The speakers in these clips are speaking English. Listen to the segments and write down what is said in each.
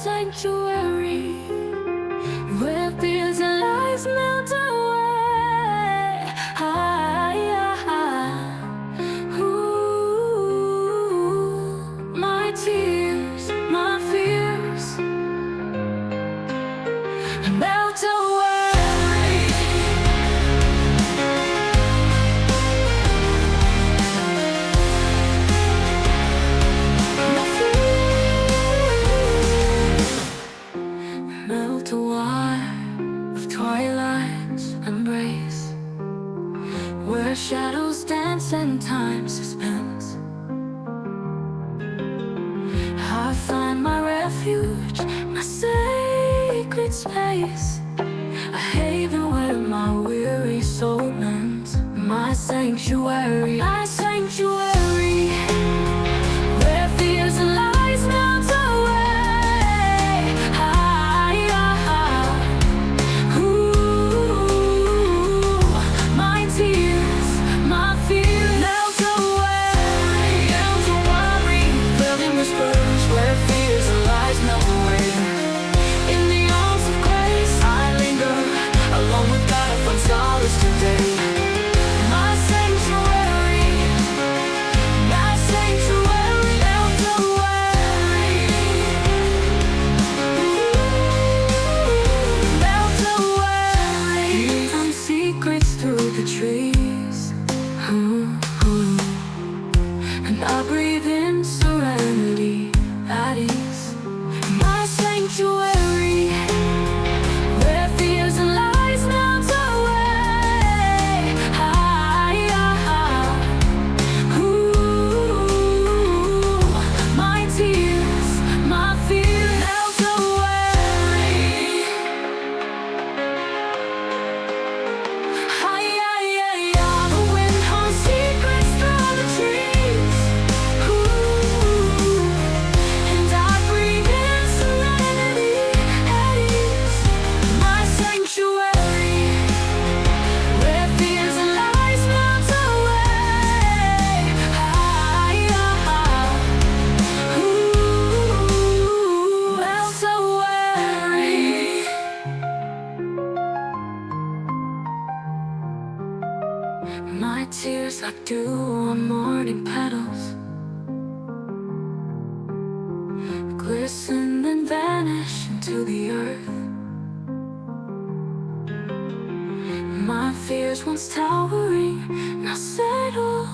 sanctuary, where fears and lies melt away. Ooh, my tears, my fears melt away. Melt away of twilight's embrace, where shadows dance and time suspense. I find my refuge, my sacred space, a haven where my weary soul mends. My sanctuary, my sanctuary, where fears and lies melt away. And I breathe in serenity at ease. My sanctuary, where fears and lies melt away. Ooh, my tears, my fears melt away. The wind hums secrets through the trees. And I breathe in serenity at ease. My sanctuary, where fears and lies melt away. Ooh, melt away. My tears like dew on morning petals, glisten and vanish into the earth. My fears once towering, now settle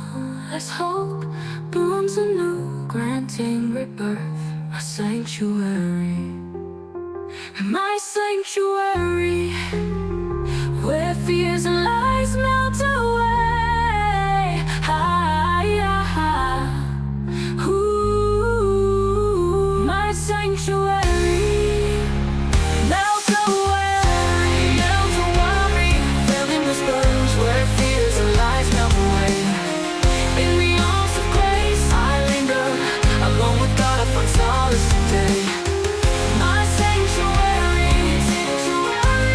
as hope blooms anew, granting rebirth. My sanctuary, my sanctuary, where fears and lies melt away. Ooh, my sanctuary, melt away, melt away. Failing whispers where fears and lies melt away. In the arms of grace I linger, alone with God I find solace today. My sanctuary,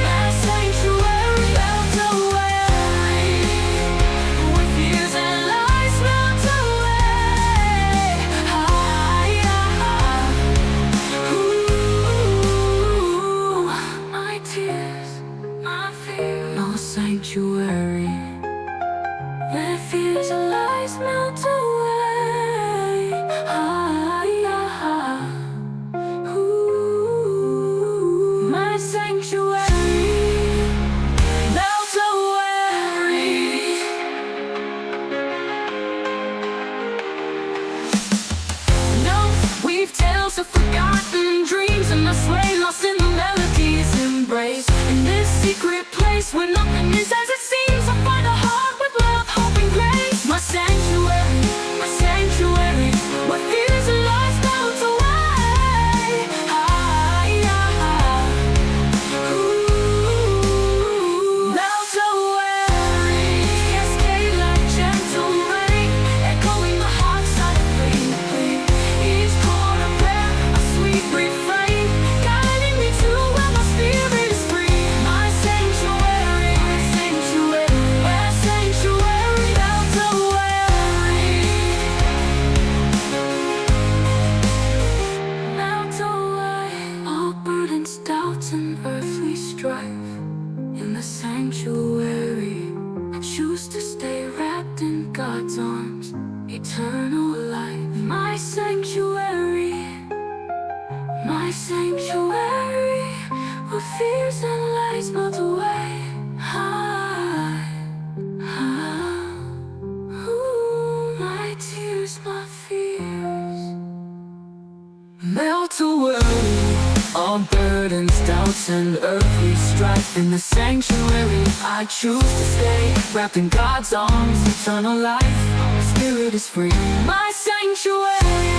my sanctuary, melt away, where fears and lies melt away. Ooh, my tears, my fears, no sanctuary, where fears and lies melt away. Ooh, my sanctuary, melt away. No, we've tales of forgotten dreams, and I sway lost in the melody's embrace. In this secret place where nothing is as it seems, I find a heart with love, hope, and grace. My sanctuary, where fears and lies melt away. Ooh, melt away. Cascade like gentle rain, echoing the heart's silent plea. Each chord a prayer, a sweet refrain, guiding choose to stay wrapped in God's arms, eternal life. My sanctuary, where fears and lies melt away. My tears, my fears melt away. All burdens, doubts, and earthly strife. In the sanctuary, I choose to stay wrapped in God's arms, eternal life. My spirit is free. My sanctuary,